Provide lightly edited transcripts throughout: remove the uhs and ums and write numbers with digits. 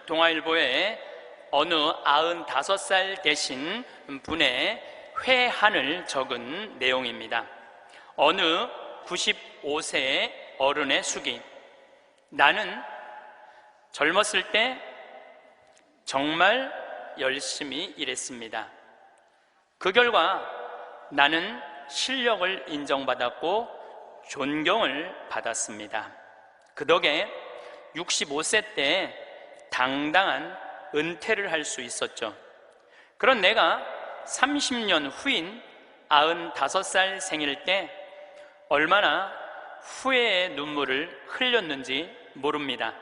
동아일보에 어느 95살 되신 분의 회한을 적은 내용입니다. 어느 95세 어른의 수기. 나는 젊었을 때 정말 열심히 일했습니다. 그 결과 나는 실력을 인정받았고 존경을 받았습니다. 그 덕에 65세 때 당당한 은퇴를 할 수 있었죠. 그런 내가 30년 후인 95살 생일 때 얼마나 후회의 눈물을 흘렸는지 모릅니다.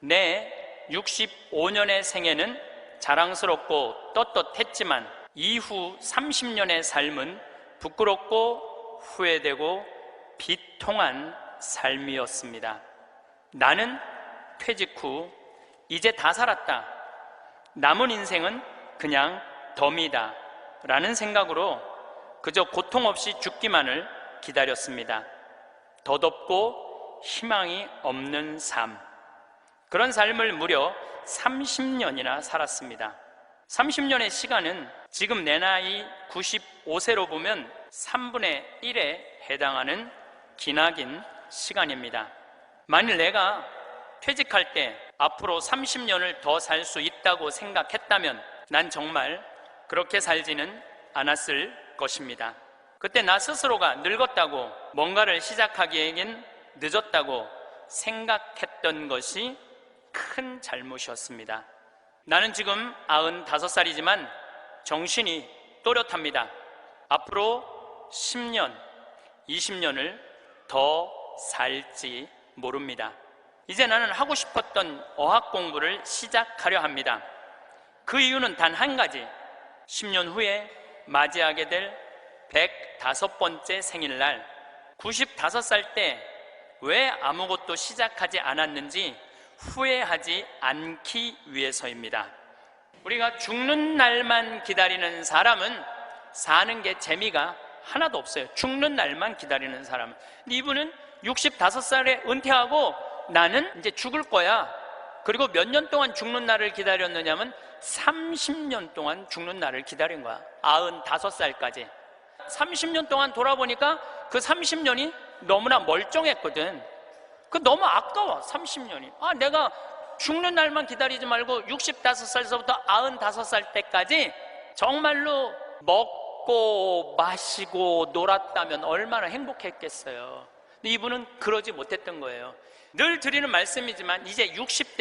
내 65년의 생애는 자랑스럽고 떳떳했지만 이후 30년의 삶은 부끄럽고 후회되고 비통한 삶이었습니다. 나는 퇴직 후 이제 다 살았다, 남은 인생은 그냥 덤이다 라는 생각으로 그저 고통 없이 죽기만을 기다렸습니다. 덧없고 희망이 없는 삶, 그런 삶을 무려 30년이나 살았습니다. 30년의 시간은 지금 내 나이 95세로 보면 3분의 1에 해당하는 기나긴 시간입니다. 만일 내가 퇴직할 때 앞으로 30년을 더 살 수 있다고 생각했다면 난 정말 그렇게 살지는 않았을 것입니다. 그때 나 스스로가 늙었다고, 뭔가를 시작하기에는 늦었다고 생각했던 것이 큰 잘못이었습니다. 나는 지금 95살이지만 정신이 또렷합니다. 앞으로 10년, 20년을 더 살지 모릅니다. 이제 나는 하고 싶었던 어학 공부를 시작하려 합니다. 그 이유는 단 한 가지, 10년 후에 맞이하게 될 105번째 생일날 95살 때 왜 아무것도 시작하지 않았는지 후회하지 않기 위해서입니다. 우리가 죽는 날만 기다리는 사람은 사는 게 재미가 하나도 없어요. 죽는 날만 기다리는 사람은. 이분은 65살에 은퇴하고 나는 이제 죽을 거야. 그리고 몇 년 동안 죽는 날을 기다렸느냐면 30년 동안 죽는 날을 기다린 거야. 95살까지. 30년 동안 돌아보니까 그 30년이 너무나 멀쩡했거든. 그 너무 아까워, 30년이. 내가 죽는 날만 기다리지 말고 65살서부터 95살 때까지 정말로 먹고 마시고 놀았다면 얼마나 행복했겠어요. 근데 이분은 그러지 못했던 거예요. 늘 드리는 말씀이지만 이제 60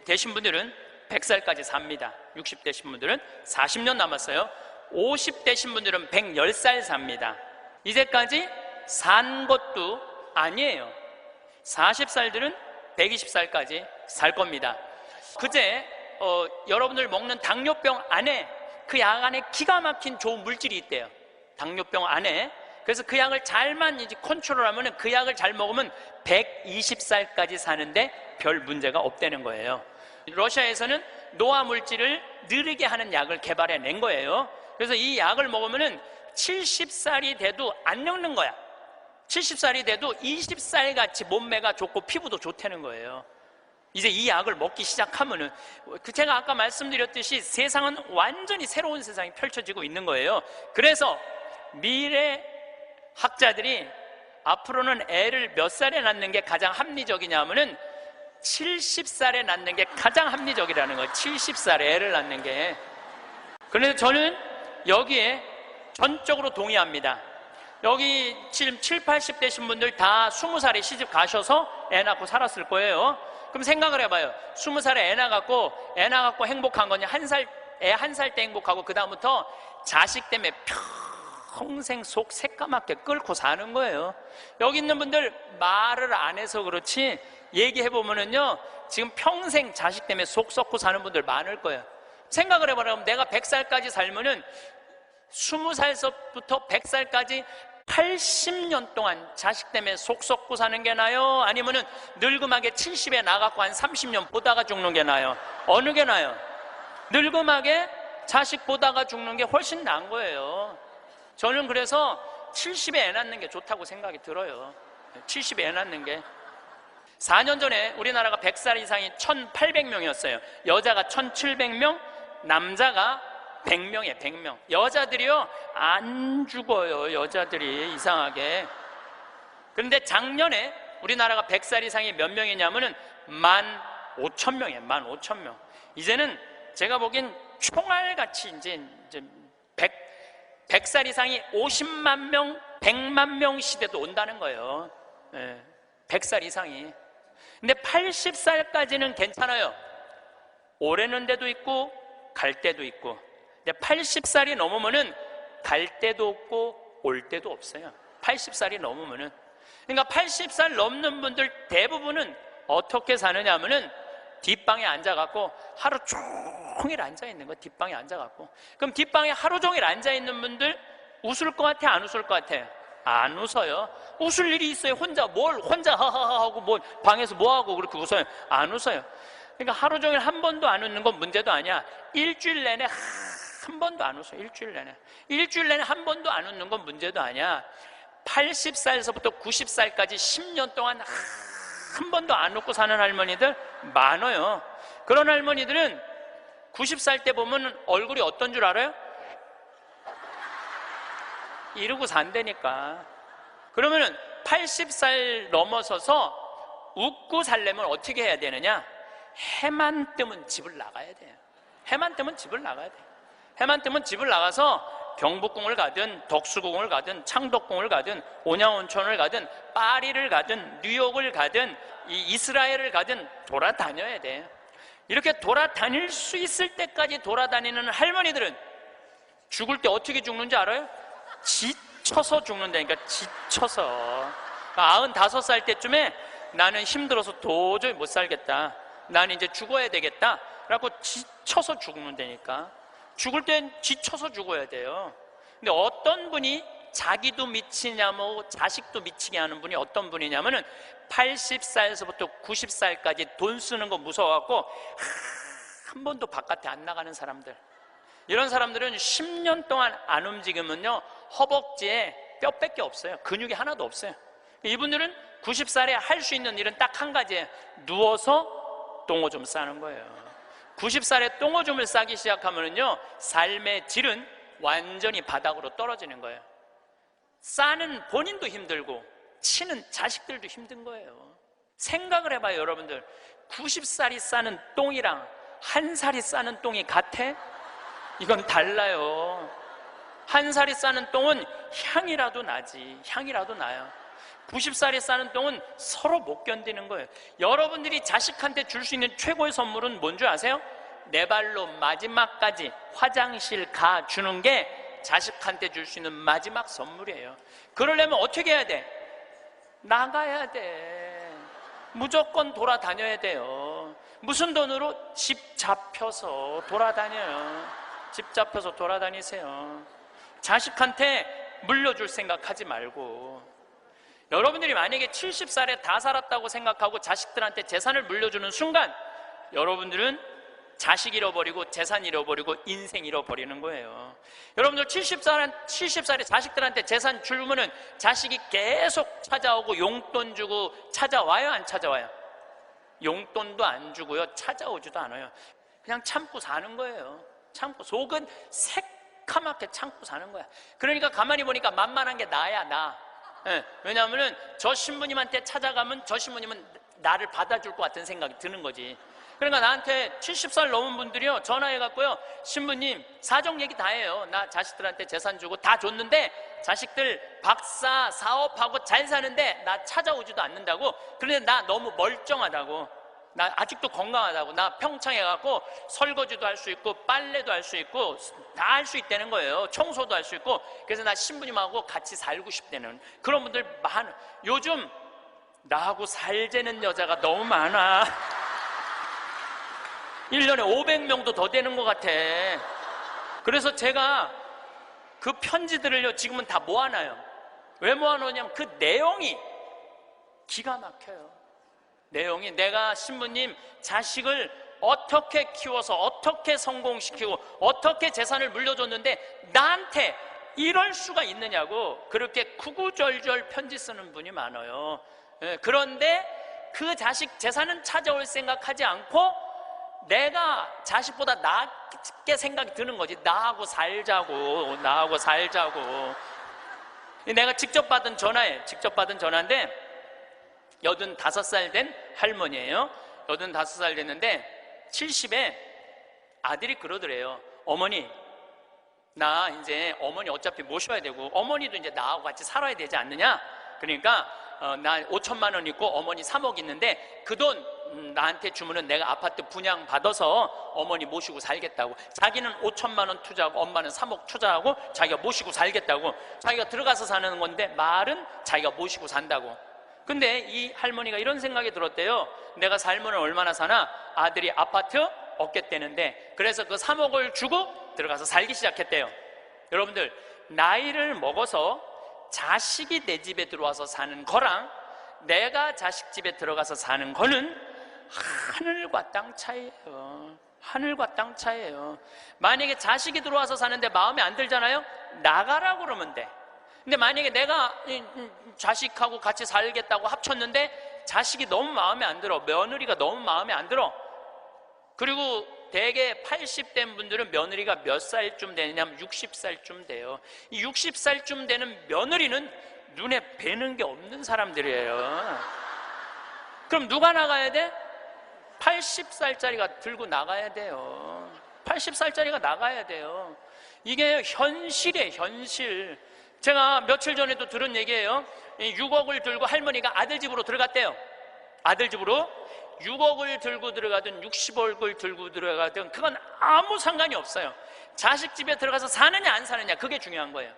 되신 분들은 100살까지 삽니다. 60 되신 분들은 40년 남았어요. 50 되신 분들은 110살 삽니다. 이제까지 산 것도 아니에요. 40살들은 120살까지 살 겁니다. 그제 여러분들 먹는 당뇨병 안에, 그 약 안에 기가 막힌 좋은 물질이 있대요. 당뇨병 안에. 그래서 그 약을 잘만 이제 컨트롤하면, 그 약을 잘 먹으면 120살까지 사는데 별 문제가 없다는 거예요. 러시아에서는 노화 물질을 느리게 하는 약을 개발해낸 거예요. 그래서 이 약을 먹으면 70살이 돼도 안 늙는 거야. 70살이 돼도 20살 같이 몸매가 좋고 피부도 좋다는 거예요. 이제 이 약을 먹기 시작하면은, 제가 아까 말씀드렸듯이 세상은 완전히 새로운 세상이 펼쳐지고 있는 거예요. 그래서 미래 학자들이 앞으로는 애를 몇 살에 낳는 게 가장 합리적이냐면은 70살에 낳는 게 가장 합리적이라는 거예요. 70살에 애를 낳는 게. 그래서 저는 여기에 전적으로 동의합니다. 여기 지금 7, 80 되신 분들 다 20살에 시집 가셔서 애 낳고 살았을 거예요. 그럼 생각을 해봐요. 20살에 애 낳고 행복한 거냐? 애 한 살 때 행복하고 그 다음부터 자식 때문에 평생 속 새까맣게 끓고 사는 거예요. 여기 있는 분들 말을 안 해서 그렇지 얘기해보면은요, 지금 평생 자식 때문에 속 썩고 사는 분들 많을 거예요. 생각을 해봐라. 내가 100살까지 살면은 20살서부터 100살까지 80년 동안 자식 때문에 속 썩고 사는 게 나아요? 아니면은 늙음하게 70에 나가고 한 30년 보다가 죽는 게 나아요? 어느 게 나아요? 늙음하게 자식 보다가 죽는 게 훨씬 나은 거예요. 저는 그래서 70에 애 낳는 게 좋다고 생각이 들어요. 70에 애 낳는 게. 4년 전에 우리나라가 100살 이상이 1,800명이었어요. 여자가 1,700명, 남자가 100명이에요. 100명. 여자들이요 안 죽어요. 여자들이 이상하게. 그런데 작년에 우리나라가 100살 이상이 몇 명이냐면은 15,000명이에요. 15,000명. 이제는 제가 보기엔 총알같이 이제 100살 이상이 50만 명, 100만 명 시대도 온다는 거예요. 100살 이상이. 근데 80살까지는 괜찮아요. 오래는 데도 있고 갈 때도 있고. 근데 80살이 넘으면은 갈 데도 없고 올 데도 없어요. 80살이 넘으면은. 그러니까 80살 넘는 분들 대부분은 어떻게 사느냐 하면은 뒷방에 앉아갖고 하루 종일 앉아있는 거. 뒷방에 앉아갖고. 그럼 뒷방에 하루 종일 앉아있는 분들 웃을 것 같아, 안 웃을 것 같아요? 안 웃어요. 웃을 일이 있어요? 혼자 하하하 하고 뭐 방에서 뭐 하고 그렇게 웃어요? 안 웃어요. 그러니까 하루 종일 한 번도 안 웃는 건 문제도 아니야. 일주일 내내 한 번도 안 웃어요. 일주일 내내 한 번도 안 웃는 건 문제도 아니야. 80살에서부터 90살까지 10년 동안 한 번도 안 웃고 사는 할머니들 많아요. 그런 할머니들은 90살 때 보면 얼굴이 어떤 줄 알아요? 이러고 산다니까. 그러면은 80살 넘어서서 웃고 살려면 어떻게 해야 되느냐? 해만 뜨면 집을 나가야 돼요. 해만 뜨면 집을 나가야 돼요. 해만 뜨면 집을 나가서 경복궁을 가든 덕수궁을 가든 창덕궁을 가든 온양온천을 가든 파리를 가든 뉴욕을 가든 이스라엘을 가든 돌아다녀야 돼요. 이렇게 돌아다닐 수 있을 때까지 돌아다니는 할머니들은 죽을 때 어떻게 죽는지 알아요? 지쳐서 죽는다니까. 지쳐서. 95살 때쯤에 나는 힘들어서 도저히 못 살겠다, 나는 이제 죽어야 되겠다 라고 지쳐서 죽는다니까. 죽을 땐 지쳐서 죽어야 돼요. 근데 어떤 분이 자기도 미치냐고 자식도 미치게 하는 분이 어떤 분이냐면은 80살에서부터 90살까지 돈 쓰는 거 무서워갖고 한 번도 바깥에 안 나가는 사람들. 이런 사람들은 10년 동안 안 움직이면요 허벅지에 뼈밖에 없어요. 근육이 하나도 없어요. 이분들은 90살에 할 수 있는 일은 딱 한 가지예요. 누워서 똥오줌 싸는 거예요. 90살에 똥오줌을 싸기 시작하면요 삶의 질은 완전히 바닥으로 떨어지는 거예요. 싸는 본인도 힘들고 치는 자식들도 힘든 거예요. 생각을 해봐요. 여러분들 90살이 싸는 똥이랑 1살이 싸는 똥이 같아? 이건 달라요. 1살이 싸는 똥은 향이라도 나지. 향이라도 나요. 90살이 싸는 똥은 서로 못 견디는 거예요. 여러분들이 자식한테 줄 수 있는 최고의 선물은 뭔 줄 아세요? 내 발로 마지막까지 화장실 가 주는 게 자식한테 줄 수 있는 마지막 선물이에요. 그러려면 어떻게 해야 돼? 나가야 돼. 무조건 돌아다녀야 돼요. 무슨 돈으로? 집 잡혀서 돌아다녀요. 집 잡혀서 돌아다니세요. 자식한테 물려줄 생각하지 말고. 여러분들이 만약에 70살에 다 살았다고 생각하고 자식들한테 재산을 물려주는 순간 여러분들은 자식 잃어버리고 재산 잃어버리고 인생 잃어버리는 거예요. 여러분들 70살에 자식들한테 재산 주면은 자식이 계속 찾아오고 용돈 주고 찾아와요, 안 찾아와요? 용돈도 안 주고요, 찾아오지도 않아요. 그냥 참고 사는 거예요. 참고, 속은 새카맣게 참고 사는 거야. 그러니까 가만히 보니까 만만한 게 나야, 나. 왜냐하면 저 신부님한테 찾아가면 저 신부님은 나를 받아줄 것 같은 생각이 드는 거지. 그러니까 나한테 70살 넘은 분들이요 전화해갖고요, 신부님 사정 얘기 다 해요. 나 자식들한테 재산 주고 다 줬는데 자식들 박사 사업하고 잘 사는데 나 찾아오지도 않는다고. 그런데 나 너무 멀쩡하다고, 나 아직도 건강하다고, 나 평창해갖고 설거지도 할 수 있고 빨래도 할 수 있고 다 할 수 있다는 거예요. 청소도 할 수 있고. 그래서 나 신부님하고 같이 살고 싶다는 그런 분들 많아. 요즘 나하고 살자는 여자가 너무 많아. 1년에 500명도 더 되는 것 같아. 그래서 제가 그 편지들을요 지금은 다 모아놔요. 왜 모아놓냐면 그 내용이 기가 막혀요. 내용이 내가 신부님 자식을 어떻게 키워서 어떻게 성공시키고 어떻게 재산을 물려줬는데 나한테 이럴 수가 있느냐고 그렇게 구구절절 편지 쓰는 분이 많아요. 그런데 그 자식 재산은 찾아올 생각하지 않고 내가 자식보다 낫게 생각이 드는 거지. 나하고 살자고. 내가 직접 받은 전화인데 85살 된 할머니예요. 85살 됐는데 70에 아들이 그러더래요. 어머니, 나 이제 어머니 어차피 모셔야 되고 어머니도 이제 나하고 같이 살아야 되지 않느냐? 그러니까 나 5천만 원 있고 어머니 3억 있는데 그 돈 나한테 주면은 내가 아파트 분양 받아서 어머니 모시고 살겠다고. 자기는 5천만 원 투자하고 엄마는 3억 투자하고 자기가 모시고 살겠다고. 자기가 들어가서 사는 건데 말은 자기가 모시고 산다고. 근데 이 할머니가 이런 생각이 들었대요. 내가 살면 얼마나 사나? 아들이 아파트 얻겠다는데, 그래서 그 3억을 주고 들어가서 살기 시작했대요. 여러분들, 나이를 먹어서 자식이 내 집에 들어와서 사는 거랑 내가 자식 집에 들어가서 사는 거는 하늘과 땅 차이예요. 하늘과 땅 차이예요. 만약에 자식이 들어와서 사는데 마음에 안 들잖아요? 나가라고 그러면 돼. 근데 만약에 내가 자식하고 같이 살겠다고 합쳤는데 자식이 너무 마음에 안 들어, 며느리가 너무 마음에 안 들어. 그리고 대개 80된 분들은 며느리가 몇 살쯤 되냐면 60살쯤 돼요. 이 60살쯤 되는 며느리는 눈에 뵈는 게 없는 사람들이에요. 그럼 누가 나가야 돼? 80살짜리가 들고 나가야 돼요. 80살짜리가 나가야 돼요. 이게 현실이에요, 현실. 제가 며칠 전에도 들은 얘기예요. 6억을 들고 할머니가 아들 집으로 들어갔대요. 아들 집으로 6억을 들고 들어가든 60억을 들고 들어가든 그건 아무 상관이 없어요. 자식 집에 들어가서 사느냐 안 사느냐, 그게 중요한 거예요.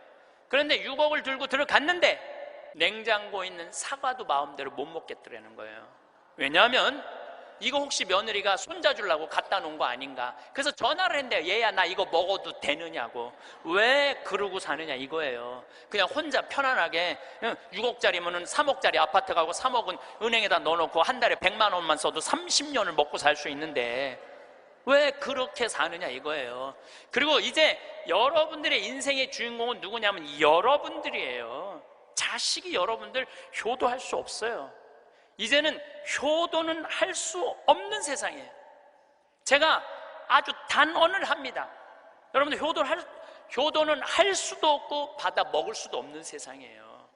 그런데 6억을 들고 들어갔는데 냉장고에 있는 사과도 마음대로 못 먹겠더라는 거예요. 왜냐하면 이거 혹시 며느리가 손자 주려고 갖다 놓은 거 아닌가. 그래서 전화를 했는데요. 얘야, 나 이거 먹어도 되느냐고. 왜 그러고 사느냐 이거예요. 그냥 혼자 편안하게 6억짜리면 3억짜리 아파트 가고 3억은 은행에다 넣어놓고 한 달에 100만 원만 써도 30년을 먹고 살 수 있는데 왜 그렇게 사느냐 이거예요. 그리고 이제 여러분들의 인생의 주인공은 누구냐면 여러분들이에요. 자식이 여러분들 효도할 수 없어요. 이제는 효도는 할 수 없는 세상이에요. 제가 아주 단언을 합니다. 여러분들 효도는 할 수도 없고 받아 먹을 수도 없는 세상이에요.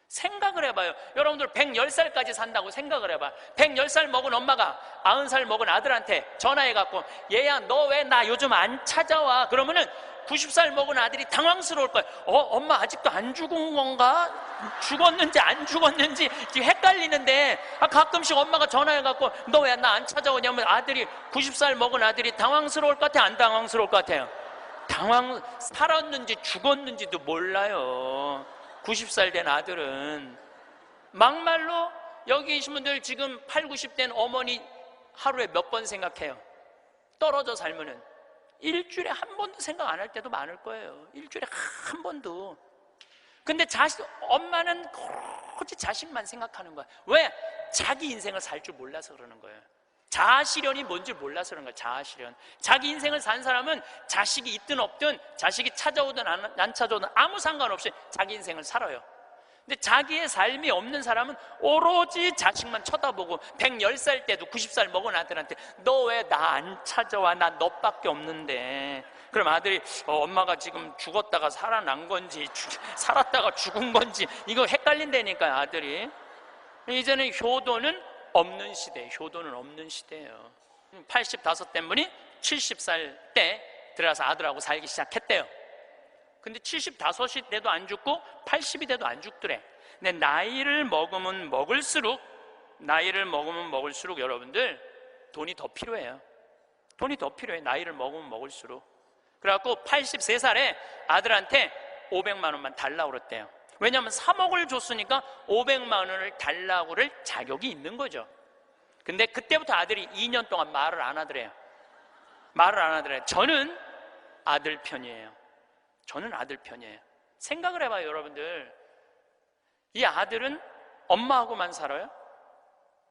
생각을 해봐요. 여러분들 110살까지 산다고 생각을 해봐요. 110살 먹은 엄마가 90살 먹은 아들한테 전화해갖고 얘야, 너 왜 나 요즘 안 찾아와? 그러면은 90살 먹은 아들이 당황스러울 거예요. 엄마 아직도 안 죽은 건가? 죽었는지 안 죽었는지 지금 헷갈리는데, 가끔씩 엄마가 전화해갖고 너 왜 나 안 찾아오냐면 아들이 90살 먹은 아들이 당황스러울 것 같아요? 안 당황스러울 것 같아요? 살았는지 죽었는지도 몰라요. 90살 된 아들은. 막말로 여기 계신 분들 지금 8, 90된 어머니 하루에 몇 번 생각해요? 떨어져 살면은 일주일에 한 번도 생각 안 할 때도 많을 거예요. 일주일에 한 번도. 근데 엄마는 오로지 자식만 생각하는 거야. 왜? 자기 인생을 살 줄 몰라서 그러는 거예요. 자아실현이 뭔지 몰라서 그런 거예요. 자아실현. 자기 인생을 산 사람은 자식이 있든 없든, 자식이 찾아오든 안 찾아오든 아무 상관없이 자기 인생을 살아요. 근데 자기의 삶이 없는 사람은 오로지 자식만 쳐다보고 110살 때도 90살 먹은 아들한테 너 왜 나 안 찾아와? 나 너밖에 없는데. 그럼 아들이 엄마가 지금 죽었다가 살아난 건지 살았다가 죽은 건지 이거 헷갈린다니까요, 아들이. 이제는 효도는 없는 시대예요. 효도는 없는 시대예요. 85된 분이 70살 때 들어가서 아들하고 살기 시작했대요. 근데 75이 돼도 안 죽고 80이 돼도 안 죽더래. 근데 나이를 먹으면 먹을수록 여러분들 돈이 더 필요해요. 돈이 더 필요해. 나이를 먹으면 먹을수록. 그래갖고 83살에 아들한테 500만 원만 달라고 그랬대요. 왜냐하면 3억을 줬으니까 500만 원을 달라고 그럴 자격이 있는 거죠. 근데 그때부터 아들이 2년 동안 말을 안 하더래요. 저는 아들 편이에요. 생각을 해봐요, 여러분들. 이 아들은 엄마하고만 살아요?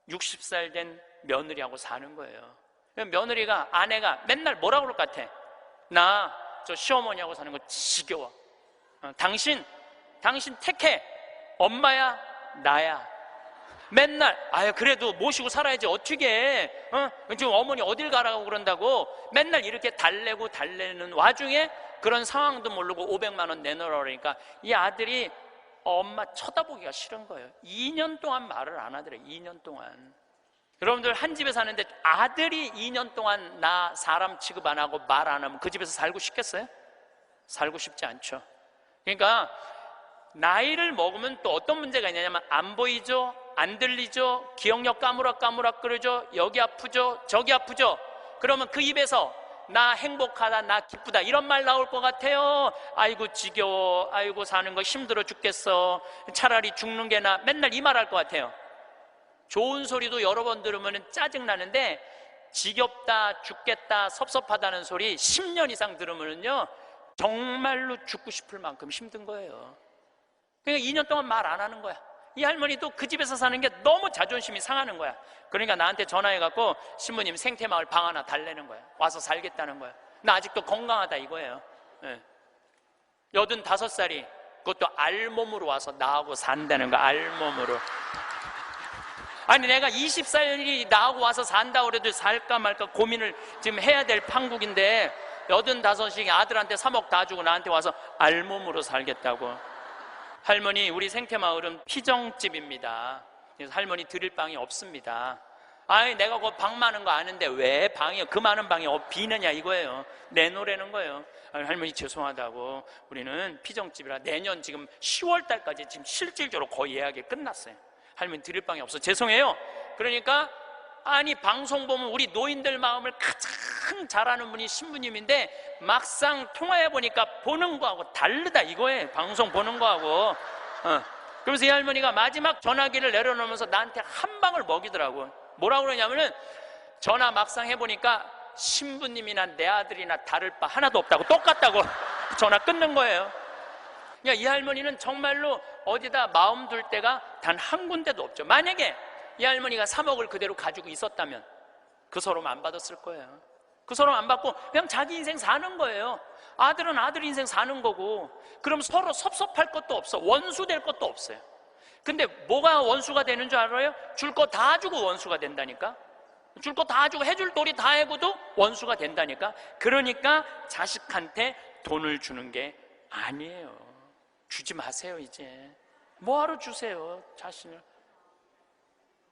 60살 된 며느리하고 사는 거예요. 며느리가, 아내가 맨날 뭐라고 그럴 것 같아? 나 저 시어머니하고 사는 거 지겨워. 당신 택해. 엄마야, 나야. 맨날 그래도 모시고 살아야지 어떻게 지금 어머니 어딜 가라고 그런다고 맨날 이렇게 달래는 와중에 그런 상황도 모르고 500만 원 내놓으라 그러니까 이 아들이 엄마 쳐다보기가 싫은 거예요. 2년 동안 말을 안 하더래요. 2년 동안. 여러분들 한 집에 사는데 아들이 2년 동안 나 사람 취급 안 하고 말 안 하면 그 집에서 살고 싶겠어요? 살고 싶지 않죠. 그러니까 나이를 먹으면 또 어떤 문제가 있냐면 안 보이죠? 안 들리죠? 기억력 까무락까무락거리죠? 여기 아프죠? 저기 아프죠? 그러면 그 입에서 나 행복하다, 나 기쁘다 이런 말 나올 것 같아요. 아이고 지겨워, 아이고 사는 거 힘들어 죽겠어, 차라리 죽는 게 나, 맨날 이 말 할 것 같아요. 좋은 소리도 여러 번 들으면 짜증나는데 지겹다, 죽겠다, 섭섭하다는 소리 10년 이상 들으면요 정말로 죽고 싶을 만큼 힘든 거예요. 그러니까 2년 동안 말 안 하는 거야. 이 할머니도 그 집에서 사는 게 너무 자존심이 상하는 거야. 그러니까 나한테 전화해갖고 신부님 생태마을 방 하나 달래는 거야. 와서 살겠다는 거야. 나 아직도 건강하다 이거예요. 85살이 그것도 알몸으로 와서 나하고 산다는 거야. 알몸으로. 아니 내가 20살이 나하고 와서 산다고 그래도 살까 말까 고민을 지금 해야 될 판국인데 85이 아들한테 3억 다 주고 나한테 와서 알몸으로 살겠다고. 할머니 우리 생태마을은 피정집입니다. 그래서 할머니 드릴 방이 없습니다. 아니 내가 그 방 많은 거 아는데 왜 방이 그 많은 방이 비느냐 이거예요. 내놓으라는 거예요. 아니, 할머니 죄송하다고 우리는 피정집이라 내년 지금 10월 달까지 지금 실질적으로 거의 예약이 끝났어요. 할머니 드릴 방이 없어 죄송해요. 그러니까 아니 방송 보면 우리 노인들 마음을 가장 잘 아는 분이 신부님인데 막상 통화해 보니까 보는 거하고 다르다 이거예요. 방송 보는 거하고. 그러면서 이 할머니가 마지막 전화기를 내려놓으면서 나한테 한 방을 먹이더라고. 뭐라고 그러냐면은 전화 막상 해보니까 신부님이나 내 아들이나 다를 바 하나도 없다고, 똑같다고 전화 끊는 거예요. 그러니까 이 할머니는 정말로 어디다 마음 둘 데가 단 한 군데도 없죠. 만약에 이 할머니가 3억을 그대로 가지고 있었다면 그 서름 안 받았을 거예요. 그 서름 안 받고 그냥 자기 인생 사는 거예요. 아들은 아들 인생 사는 거고. 그럼 서로 섭섭할 것도 없어. 원수 될 것도 없어요. 근데 뭐가 원수가 되는 줄 알아요? 줄 거 다 주고 원수가 된다니까. 줄 거 다 주고 해줄 도리 다 해고도 원수가 된다니까. 그러니까 자식한테 돈을 주는 게 아니에요. 주지 마세요. 이제 뭐하러 주세요 자신을.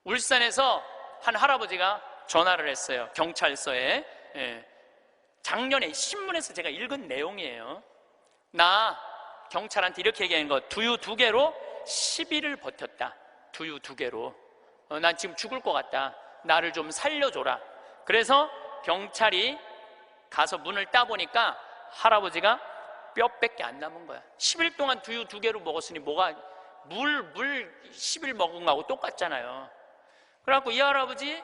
울산에서 한 할아버지가 전화를 했어요. 경찰서에. 작년에 신문에서 제가 읽은 내용이에요. 나 경찰한테 이렇게 얘기한 거, 두유 2개로 10일을 버텼다. 두유 2개로. 난 지금 죽을 것 같다. 나를 좀 살려줘라. 그래서 경찰이 가서 문을 따보니까 할아버지가 뼈밖에 안 남은 거야. 10일 동안 두유 2개로 먹었으니 뭐가 물 10일 먹은 거하고 똑같잖아요. 그래갖고 이 할아버지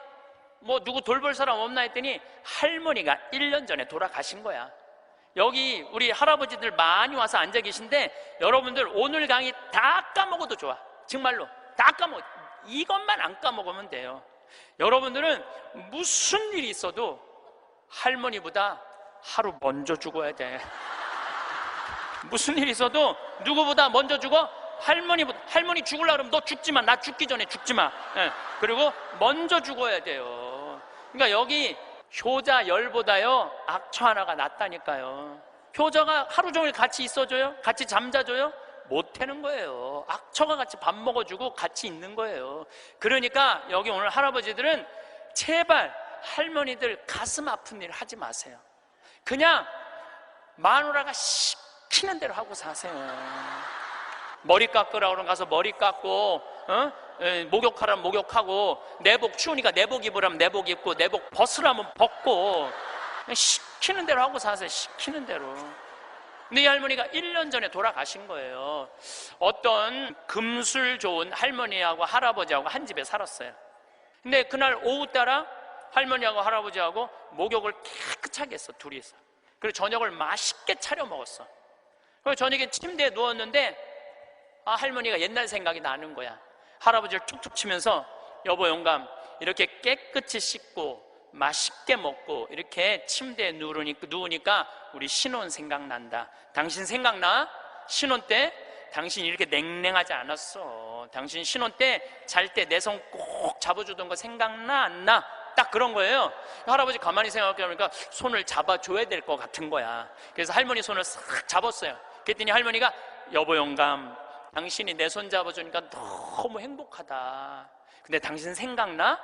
뭐 누구 돌볼 사람 없나 했더니 할머니가 1년 전에 돌아가신 거야. 여기 우리 할아버지들 많이 와서 앉아 계신데 여러분들 오늘 강의 다 까먹어도 좋아. 정말로 다 까먹어. 이것만 안 까먹으면 돼요. 여러분들은 무슨 일이 있어도 할머니보다 하루 먼저 죽어야 돼. 무슨 일이 있어도 누구보다 먼저 죽어? 할머니 죽으려고 그러면 너 죽지 마. 나 죽기 전에 죽지 마. 그리고 먼저 죽어야 돼요. 그러니까 여기 효자 열보다요 악처 하나가 낫다니까요. 효자가 하루 종일 같이 있어줘요? 같이 잠자줘요? 못하는 거예요. 악처가 같이 밥 먹어주고 같이 있는 거예요. 그러니까 여기 오늘 할아버지들은 제발 할머니들 가슴 아픈 일 하지 마세요. 그냥 마누라가 시키는 대로 하고 사세요. 머리 깎으라 그러면 가서 머리 깎고, 목욕하라면 목욕하고, 내복 추우니까 내복 입으라면 내복 입고, 내복 벗으라면 벗고, 시키는 대로 하고 사세요. 시키는 대로. 근데 이 할머니가 1년 전에 돌아가신 거예요. 어떤 금술 좋은 할머니하고 할아버지하고 한 집에 살았어요. 근데 그날 오후 따라 할머니하고 할아버지하고 목욕을 깨끗하게 했어, 둘이서. 그리고 저녁을 맛있게 차려 먹었어. 그리고 저녁에 침대에 누웠는데 할머니가 옛날 생각이 나는 거야. 할아버지를 툭툭 치면서 여보 영감, 이렇게 깨끗이 씻고 맛있게 먹고 이렇게 침대에 누우니까 우리 신혼 생각난다. 당신 생각나? 신혼 때 당신이 이렇게 냉랭하지 않았어. 당신 신혼 때 잘 때 내 손 꼭 잡아주던 거 생각나 안 나? 딱 그런 거예요. 할아버지 가만히 생각해보니까 손을 잡아줘야 될 것 같은 거야. 그래서 할머니 손을 싹 잡았어요. 그랬더니 할머니가 여보 영감, 당신이 내 손 잡아주니까 너무 행복하다. 근데 당신 생각나?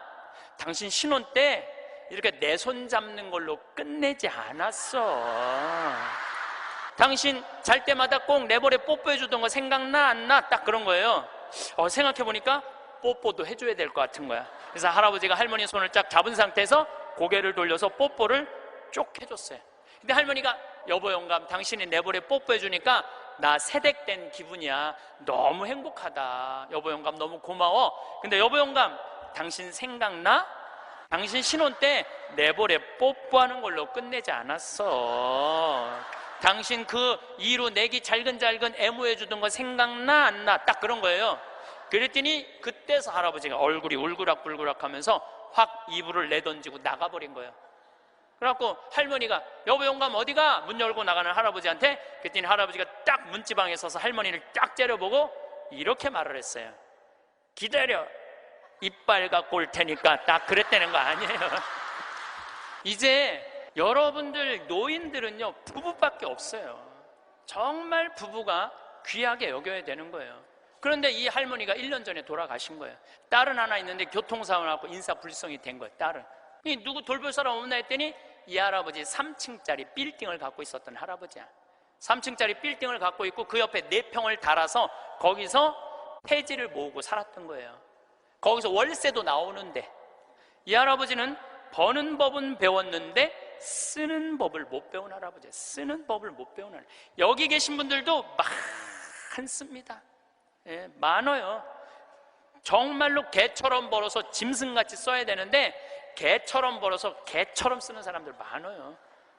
당신 신혼 때 이렇게 내 손 잡는 걸로 끝내지 않았어. 당신 잘 때마다 꼭 내 볼에 뽀뽀해주던 거 생각나 안 나? 딱 그런 거예요. 생각해보니까 뽀뽀도 해줘야 될 것 같은 거야. 그래서 할아버지가 할머니 손을 쫙 잡은 상태에서 고개를 돌려서 뽀뽀를 쭉 해줬어요. 근데 할머니가 여보 영감, 당신이 내 볼에 뽀뽀해주니까 나 세댁된 기분이야. 너무 행복하다. 여보 영감 너무 고마워. 근데 여보 영감, 당신 생각나? 당신 신혼 때 내 볼에 뽀뽀하는 걸로 끝내지 않았어. 당신 그 이로 내기 잘근잘근 애무해주던 거 생각나 안 나? 딱 그런 거예요. 그랬더니 그때서 할아버지가 얼굴이 울그락불그락 하면서 확 이불을 내던지고 나가버린 거예요. 그래갖고 할머니가 여보 영감 어디가? 문 열고 나가는 할아버지한테, 그랬더니 할아버지가 딱 문지방에 서서 할머니를 딱 째려보고 이렇게 말을 했어요. 기다려, 이빨 갖고 올 테니까. 딱 그랬다는 거 아니에요. 이제 여러분들 노인들은요 부부밖에 없어요. 정말 부부가 귀하게 여겨야 되는 거예요. 그런데 이 할머니가 1년 전에 돌아가신 거예요. 딸은 하나 있는데 교통사고 나고 인사불성이 된 거예요. 딸은 누구 돌볼 사람 없나 했더니 이 할아버지 3층짜리 빌딩을 갖고 있었던 할아버지야. 3층짜리 빌딩을 갖고 있고 그 옆에 4평을 달아서 거기서 폐지를 모으고 살았던 거예요. 거기서 월세도 나오는데 이 할아버지는 버는 법은 배웠는데 쓰는 법을 못 배운 할아버지예요. 쓰는 법을 못 배운 할아버지. 여기 계신 분들도 많습니다. 예, 많아요. 정말로 개처럼 벌어서 짐승같이 써야 되는데 개처럼 벌어서 개처럼 쓰는 사람들 많아요.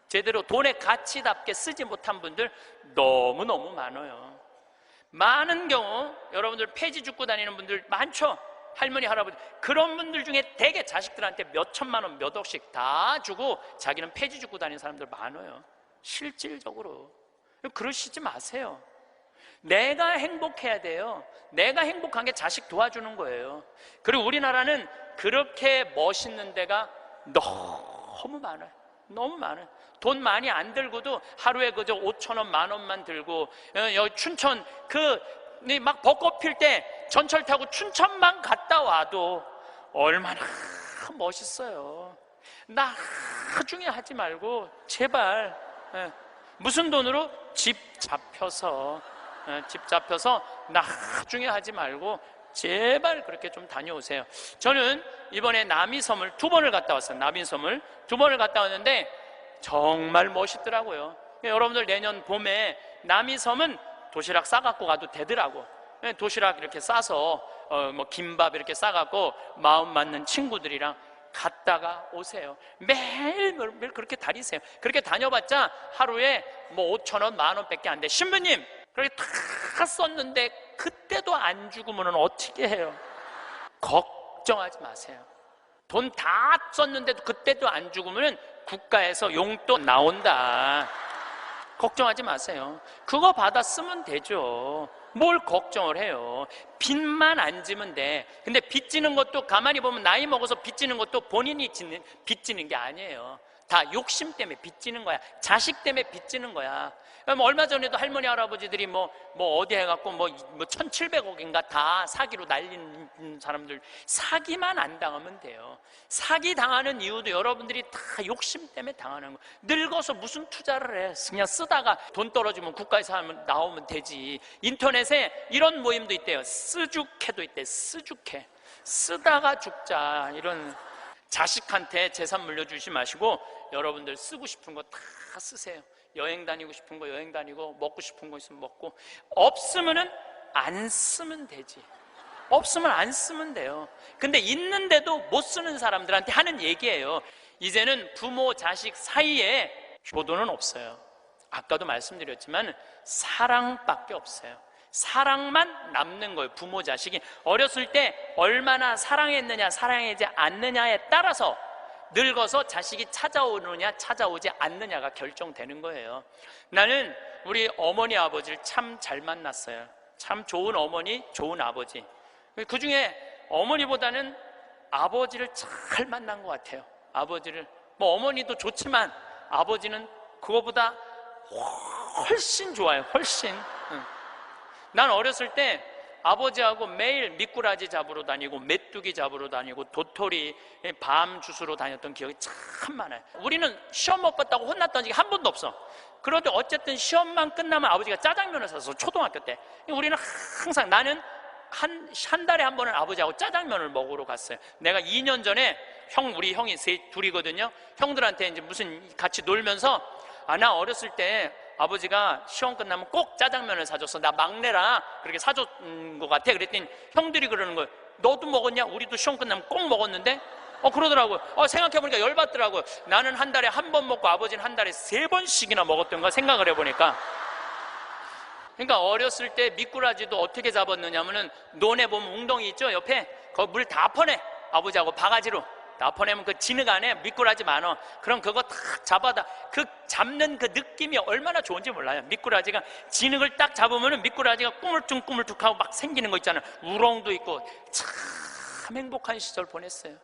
제대로 돈의 가치답게 쓰지 못한 분들 너무너무 많아요. 많은 경우 여러분들 폐지 죽고 다니는 분들 많죠. 할머니 할아버지 그런 분들 중에 대개 자식들한테 몇 천만 원 몇 억씩 다 주고 자기는 폐지 죽고 다니는 사람들 많아요. 실질적으로 그러시지 마세요. 내가 행복해야 돼요. 내가 행복한 게 자식 도와주는 거예요. 그리고 우리나라는 그렇게 멋있는 데가 너무 많아요. 너무 많아요. 돈 많이 안 들고도 하루에 그저 5천 원, 만 원만 들고 여기 춘천 막 벚꽃 필 때 전철 타고 춘천만 갔다 와도 얼마나 멋있어요. 나중에 하지 말고 제발 무슨 돈으로? 집 잡혀서 나중에 하지 말고 제발 그렇게 좀 다녀오세요. 저는 이번에 남이섬을 2번을 갔다 왔어요. 남이섬을 2번을 갔다 왔는데 정말 멋있더라고요. 여러분들 내년 봄에 남이섬은 도시락 싸갖고 가도 되더라고. 도시락 이렇게 싸서 뭐 김밥 이렇게 싸갖고 마음 맞는 친구들이랑 갔다가 오세요. 매일 그렇게 다니세요. 그렇게 다녀봤자 하루에 뭐 5천 원, 만 원밖에 안 돼. 신부님 그렇게 다 썼는데 그때도 안 죽으면 어떻게 해요? 걱정하지 마세요. 돈 다 썼는데도 그때도 안 죽으면 국가에서 용돈 나온다. 걱정하지 마세요. 그거 받아 쓰면 되죠. 뭘 걱정을 해요. 빚만 안 지면 돼. 근데 빚지는 것도 가만히 보면 나이 먹어서 빚지는 것도 본인이 빚지는 게 아니에요. 다 욕심 때문에 빚지는 거야. 자식 때문에 빚지는 거야. 얼마 전에도 할머니 할아버지들이 뭐 어디 해갖고 뭐 1,700억인가 다 사기로 날린 사람들, 사기만 안 당하면 돼요. 사기 당하는 이유도 여러분들이 다 욕심 때문에 당하는 거예요. 늙어서 무슨 투자를 해. 그냥 쓰다가 돈 떨어지면 국가에서 나오면 되지. 인터넷에 이런 모임도 있대요. 쓰죽해도 있대. 쓰죽해. 쓰다가 죽자. 이런. 자식한테 재산 물려주지 마시고 여러분들 쓰고 싶은 거 다 쓰세요. 여행 다니고 싶은 거 여행 다니고, 먹고 싶은 거 있으면 먹고, 없으면은 안 쓰면 되지. 없으면 안 쓰면 돼요. 근데 있는데도 못 쓰는 사람들한테 하는 얘기예요. 이제는 부모 자식 사이에 효도는 없어요. 아까도 말씀드렸지만 사랑밖에 없어요. 사랑만 남는 거예요. 부모 자식이 어렸을 때 얼마나 사랑했느냐 사랑하지 않느냐에 따라서 늙어서 자식이 찾아오느냐 찾아오지 않느냐가 결정되는 거예요. 나는 우리 어머니 아버지를 참 잘 만났어요. 참 좋은 어머니, 좋은 아버지. 그 중에 어머니보다는 아버지를 잘 만난 것 같아요. 아버지를, 뭐 어머니도 좋지만 아버지는 그거보다 훨씬 좋아요. 훨씬. 난 어렸을 때 아버지하고 매일 미꾸라지 잡으러 다니고 메뚜기 잡으러 다니고 도토리 밤 주스러 다녔던 기억이 참 많아요. 우리는 시험 못 봤다고 혼났던 적이 한 번도 없어. 그런데 어쨌든 시험만 끝나면 아버지가 짜장면을 사서, 초등학교 때 우리는 항상, 나는 한 달에 한 번은 아버지하고 짜장면을 먹으러 갔어요. 내가 2년 전에 우리 형이 둘이거든요. 형들한테 이제 무슨 같이 놀면서, 나 어렸을 때 아버지가 시험 끝나면 꼭 짜장면을 사줬어. 나 막내라 그렇게 사줬던 것 같아. 그랬더니 형들이 그러는 거예요. 너도 먹었냐? 우리도 시험 끝나면 꼭 먹었는데? 그러더라고요. 생각해보니까 열받더라고요. 나는 한 달에 한 번 먹고 아버지는 한 달에 3번씩이나 먹었던가 생각을 해보니까. 그러니까 어렸을 때 미꾸라지도 어떻게 잡았느냐면은, 논에 보면 웅덩이 있죠? 옆에 거기 물 다 퍼내. 아버지하고 바가지로 다 퍼내면 그 진흙 안에 미꾸라지 많어. 그럼 그거 탁 잡아다, 그 잡는 그 느낌이 얼마나 좋은지 몰라요. 미꾸라지가 진흙을 딱 잡으면은 미꾸라지가 꾸물쭉꾸물쭉하고 막 생기는 거 있잖아요. 우렁도 있고. 참 행복한 시절 보냈어요.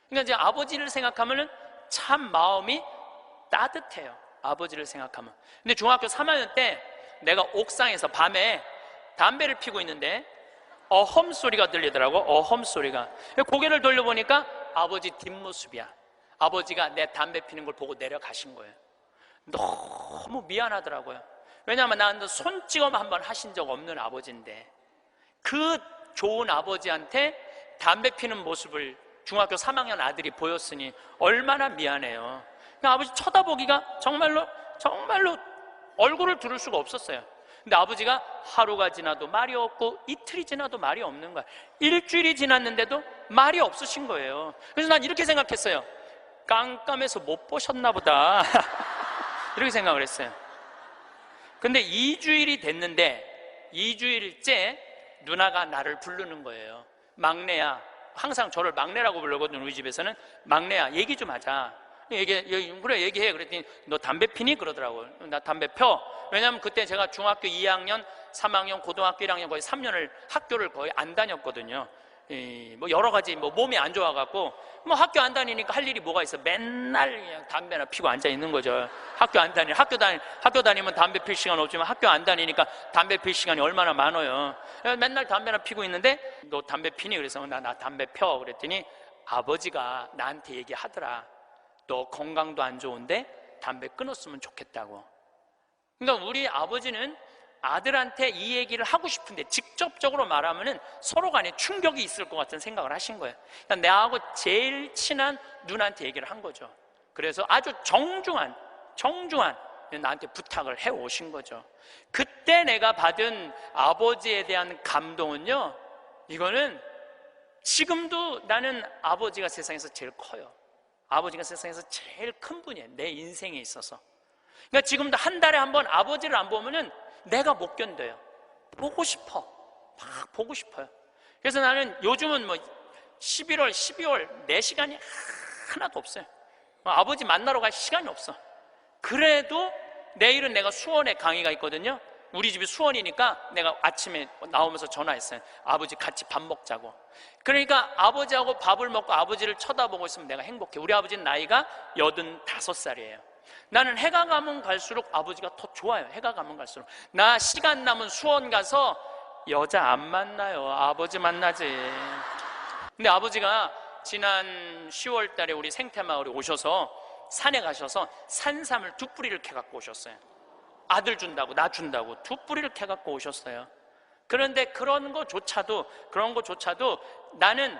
그러니까 이제 아버지를 생각하면은 참 마음이 따뜻해요. 아버지를 생각하면. 근데 중학교 3학년 때 내가 옥상에서 밤에 담배를 피고 있는데 어험 소리가 들리더라고. 어험 소리가. 고개를 돌려보니까 아버지 뒷모습이야. 아버지가 내 담배 피는 걸 보고 내려가신 거예요. 너무 미안하더라고요. 왜냐하면 나는 손찌검 한번 하신 적 없는 아버지인데, 그 좋은 아버지한테 담배 피는 모습을 중학교 3학년 아들이 보였으니 얼마나 미안해요. 그러니까 아버지 쳐다보기가 정말로 얼굴을 두를 수가 없었어요. 근데 아버지가 하루가 지나도 말이 없고 이틀이 지나도 말이 없는 거야. 일주일이 지났는데도 말이 없으신 거예요. 그래서 난 이렇게 생각했어요. 깜깜해서 못 보셨나 보다. 이렇게 생각을 했어요. 근데 2주일이 됐는데 2주일째 누나가 나를 부르는 거예요. 막내야. 항상 저를 막내라고 부르거든요. 우리 집에서는. 막내야, 얘기 좀 하자. 그래, 얘기해. 그랬더니 너 담배 피니? 그러더라고요. 나 담배 펴. 왜냐면 그때 제가 중학교 2학년, 3학년, 고등학교 1학년 거의 3년을 학교를 거의 안 다녔거든요. 뭐 여러 가지 몸이 안 좋아갖고 뭐 학교 안 다니니까 할 일이 뭐가 있어. 맨날 그냥 담배나 피고 앉아 있는 거죠. 학교 다니면 담배 필 시간 없지만 학교 안 다니니까 담배 필 시간이 얼마나 많아요. 맨날 담배나 피고 있는데 너 담배 피니? 그래서 나 담배 펴. 그랬더니 아버지가 나한테 얘기하더라. 너 건강도 안 좋은데 담배 끊었으면 좋겠다고. 그러니까 우리 아버지는 아들한테 이 얘기를 하고 싶은데 직접적으로 말하면은 서로 간에 충격이 있을 것 같은 생각을 하신 거예요. 그러니까 나하고 제일 친한 누나한테 얘기를 한 거죠. 그래서 아주 정중한 나한테 부탁을 해 오신 거죠. 그때 내가 받은 아버지에 대한 감동은요, 이거는 지금도 나는 아버지가 세상에서 제일 커요. 아버지가 세상에서 제일 큰 분이에요. 내 인생에 있어서. 그러니까 지금도 한 달에 한 번 아버지를 안 보면은 내가 못 견뎌요. 보고 싶어. 막 보고 싶어요. 그래서 나는 요즘은 뭐 11월, 12월 내 시간이 하나도 없어요. 아버지 만나러 갈 시간이 없어. 그래도 내일은 내가 수원에 강의가 있거든요. 우리 집이 수원이니까 내가 아침에 나오면서 전화했어요. 아버지 같이 밥 먹자고. 그러니까 아버지하고 밥을 먹고 아버지를 쳐다보고 있으면 내가 행복해. 우리 아버지는 나이가 85살이에요. 나는 해가 가면 갈수록 아버지가 더 좋아요. 해가 가면 갈수록. 나 시간 남은 수원 가서 여자 안 만나요. 아버지 만나지. 근데 아버지가 지난 10월 달에 우리 생태마을에 오셔서 산에 가셔서 산삼을 2뿌리를 캐갖고 오셨어요. 아들 준다고, 나 준다고 2뿌리를 캐갖고 오셨어요. 그런데 그런 거조차도 나는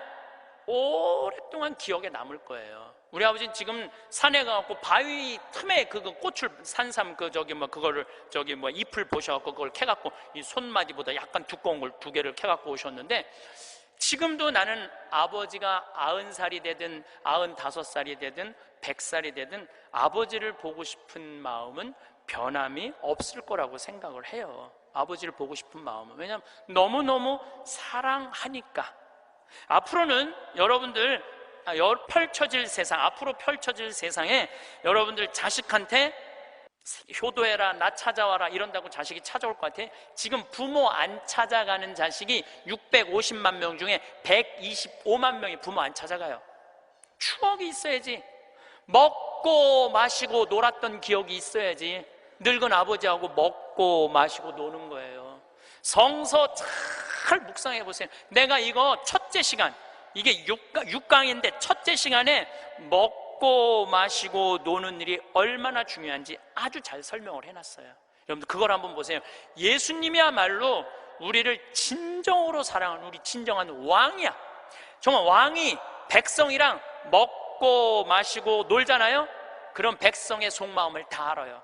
오랫동안 기억에 남을 거예요. 우리 아버지는 지금 산에 가갖고 바위 틈에 그 꽃을, 산삼 그거를 잎을 보셔갖고 그걸 캐갖고 이 손마디보다 약간 두꺼운 걸 2개를 캐갖고 오셨는데, 지금도 나는 아버지가 90살이 되든 95살이 되든 100살이 되든 아버지를 보고 싶은 마음은 변함이 없을 거라고 생각을 해요. 아버지를 보고 싶은 마음은. 왜냐하면 너무너무 사랑하니까. 앞으로는 여러분들 앞으로 펼쳐질 세상에 여러분들 자식한테 효도해라, 나 찾아와라 이런다고 자식이 찾아올 것 같아? 지금 부모 안 찾아가는 자식이 650만 명 중에 125만 명이 부모 안 찾아가요. 추억이 있어야지. 먹고 마시고 놀았던 기억이 있어야지. 늙은 아버지하고 먹고 마시고 노는 거예요. 성서 잘 묵상해 보세요. 내가 이거 첫째 시간, 이게 6강인데 첫째 시간에 먹고 마시고 노는 일이 얼마나 중요한지 아주 잘 설명을 해놨어요. 여러분들 그걸 한번 보세요. 예수님이야말로 우리를 진정으로 사랑하는 우리 진정한 왕이야. 정말 왕이 백성이랑 먹고 마시고 놀잖아요. 그럼 백성의 속마음을 다 알아요.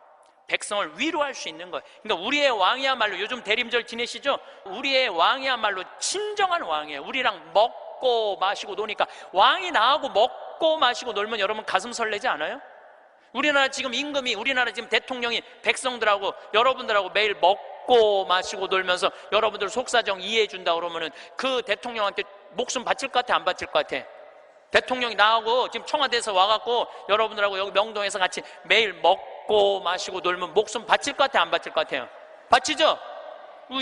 백성을 위로할 수 있는 거예요. 그러니까 우리의 왕이야말로, 요즘 대림절 지내시죠? 우리의 왕이야말로 진정한 왕이에요. 우리랑 먹고 마시고 노니까. 왕이 나하고 먹고 마시고 놀면 여러분 가슴 설레지 않아요? 우리나라 지금 임금이, 우리나라 지금 대통령이 백성들하고 여러분들하고 매일 먹고 마시고 놀면서 여러분들 속사정 이해해 준다 그러면은 그 대통령한테 목숨 바칠 것 같아, 안 바칠 것 같아? 대통령이 나하고 지금 청와대에서 와갖고 여러분들하고 여기 명동에서 같이 매일 먹고 마시고 놀면 목숨 바칠 것 같아, 안 바칠 것 같아요? 바치죠?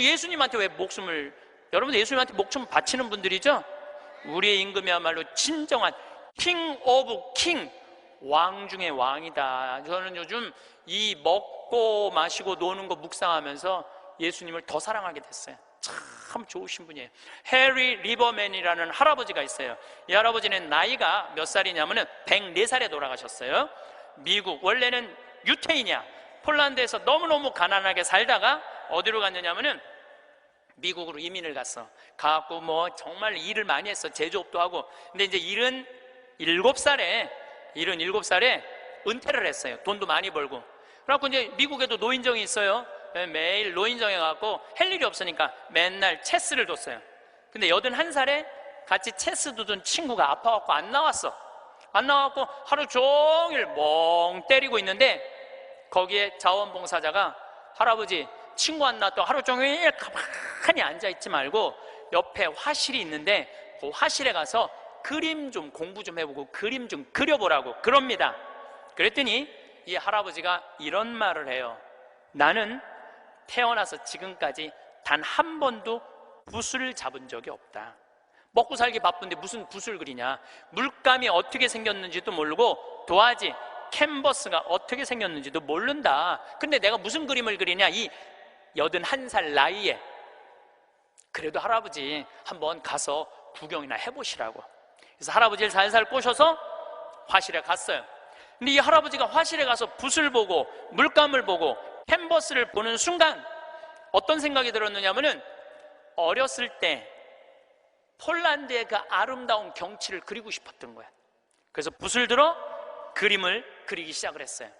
예수님한테 왜 목숨을, 여러분들 예수님한테 목숨 바치는 분들이죠? 우리의 임금이야말로 진정한 킹 오브 킹, 왕 중의 왕이다. 저는 요즘 이 먹고 마시고 노는 거 묵상하면서 예수님을 더 사랑하게 됐어요. 참 좋으신 분이에요. 해리 리버맨이라는 할아버지가 있어요. 이 할아버지는 나이가 몇 살이냐면은 104살에 돌아가셨어요. 미국, 원래는 유태인이야. 폴란드에서 너무너무 가난하게 살다가 어디로 갔느냐면은 미국으로 이민을 갔어. 가갖고 뭐 정말 일을 많이 했어. 제조업도 하고. 근데 이제 77살에 은퇴를 했어요. 돈도 많이 벌고. 그래갖고 이제 미국에도 노인정이 있어요. 매일 노인정에 가갖고 할 일이 없으니까 맨날 체스를 뒀어요. 근데 81살에 같이 체스 두던 친구가 아파갖고 안 나왔어. 안 나와갖고 하루 종일 멍 때리고 있는데 거기에 자원봉사자가 할아버지 친구 안 나왔다고 하루 종일 가만히 앉아있지 말고 옆에 화실이 있는데 그 화실에 가서 그림 좀 공부 좀 해보고 그림 좀 그려보라고 그럽니다. 그랬더니 이 할아버지가 이런 말을 해요. 나는 태어나서 지금까지 단 한 번도 붓을 잡은 적이 없다. 먹고 살기 바쁜데 무슨 붓을 그리냐. 물감이 어떻게 생겼는지도 모르고 도화지, 캔버스가 어떻게 생겼는지도 모른다. 근데 내가 무슨 그림을 그리냐. 이 81살 나이에. 그래도 할아버지 한번 가서 구경이나 해보시라고. 그래서 할아버지를 살살 꼬셔서 화실에 갔어요. 근데 이 할아버지가 화실에 가서 붓을 보고 물감을 보고 캔버스를 보는 순간 어떤 생각이 들었느냐면은 어렸을 때 폴란드의 그 아름다운 경치를 그리고 싶었던 거야. 그래서 붓을 들어 그림을 그리기 시작을 했어요.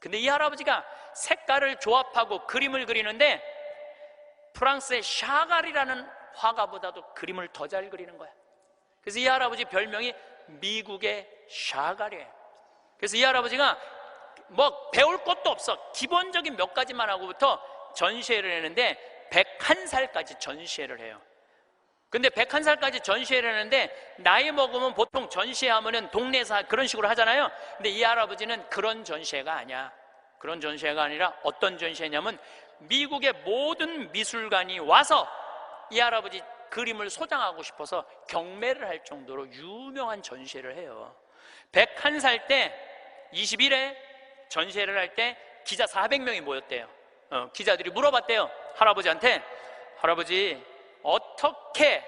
근데 이 할아버지가 색깔을 조합하고 그림을 그리는데 프랑스의 샤갈이라는 화가보다도 그림을 더 잘 그리는 거야. 그래서 이 할아버지 별명이 미국의 샤갈이에요. 그래서 이 할아버지가 뭐 배울 것도 없어. 기본적인 몇 가지만 하고부터 전시회를 했는데 101살까지 전시회를 해요. 근데 101살까지 전시회를 하는데 나이 먹으면 보통 전시회하면은 동네에서 그런 식으로 하잖아요. 근데 이 할아버지는 그런 전시회가 아니야. 그런 전시회가 아니라 어떤 전시회냐면 미국의 모든 미술관이 와서 이 할아버지 그림을 소장하고 싶어서 경매를 할 정도로 유명한 전시회를 해요. 101살 때 20일에 전시회를 할 때 기자 400명이 모였대요. 기자들이 물어봤대요. 할아버지한테, 할아버지 어떻게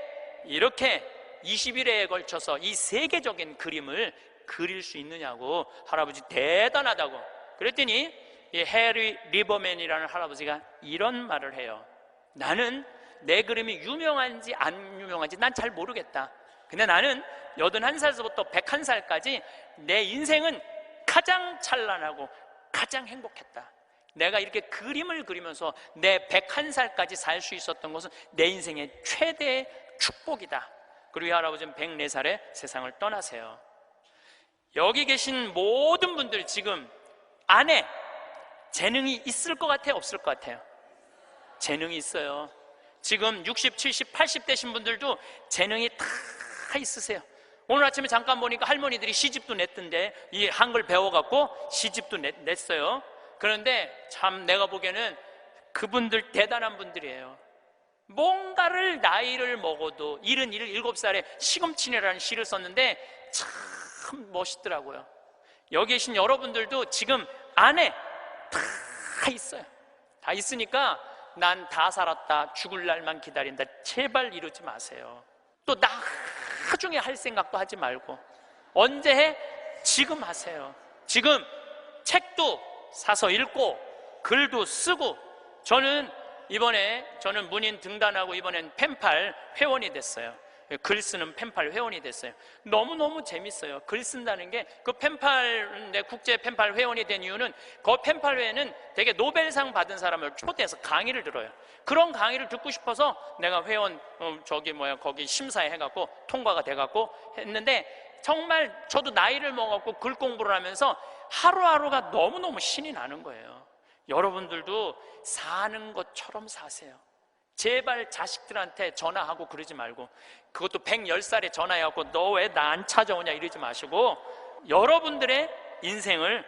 이렇게 20일에 걸쳐서 이 세계적인 그림을 그릴 수 있느냐고. 할아버지 대단하다고. 그랬더니 이 해리 리버맨이라는 할아버지가 이런 말을 해요. 나는 내 그림이 유명한지 안 유명한지 난 잘 모르겠다. 근데 나는 81살부터 101살까지 내 인생은 가장 찬란하고 가장 행복했다. 내가 이렇게 그림을 그리면서 내 101살까지 살 수 있었던 것은 내 인생의 최대의 축복이다. 그리고 이 할아버지는 104살에 세상을 떠나세요. 여기 계신 모든 분들 지금 안에 재능이 있을 것 같아요? 없을 것 같아요? 재능이 있어요. 지금 60, 70, 80 되신 분들도 재능이 다 있으세요. 오늘 아침에 잠깐 보니까 할머니들이 시집도 냈던데 이 한글 배워갖고 시집도 냈어요. 그런데 참 내가 보기에는 그분들 대단한 분들이에요. 뭔가를 나이를 먹어도 77살에 시금치네라는 시를 썼는데 참 멋있더라고요. 여기 계신 여러분들도 지금 안에 다 있어요. 다 있으니까 난 다 살았다, 죽을 날만 기다린다, 제발 이러지 마세요. 또 나중에 할 생각도 하지 말고 언제 해? 지금 하세요. 지금 책도 사서 읽고 글도 쓰고, 저는 문인 등단하고 이번엔 펜팔 회원이 됐어요. 글 쓰는 펜팔 회원이 됐어요. 너무너무 재밌어요. 글 쓴다는 게. 그 펜팔, 내 국제 펜팔 회원이 된 이유는 그 펜팔 회에는 되게 노벨상 받은 사람을 초대해서 강의를 들어요. 그런 강의를 듣고 싶어서 내가 회원 거기 심사해 해갖고 통과가 돼갖고 했는데, 정말 저도 나이를 먹었고 글 공부를 하면서 하루하루가 너무너무 신이 나는 거예요. 여러분들도 사는 것처럼 사세요. 제발 자식들한테 전화하고 그러지 말고, 그것도 110살에 전화해갖고 너 왜 나 안 찾아오냐 이러지 마시고 여러분들의 인생을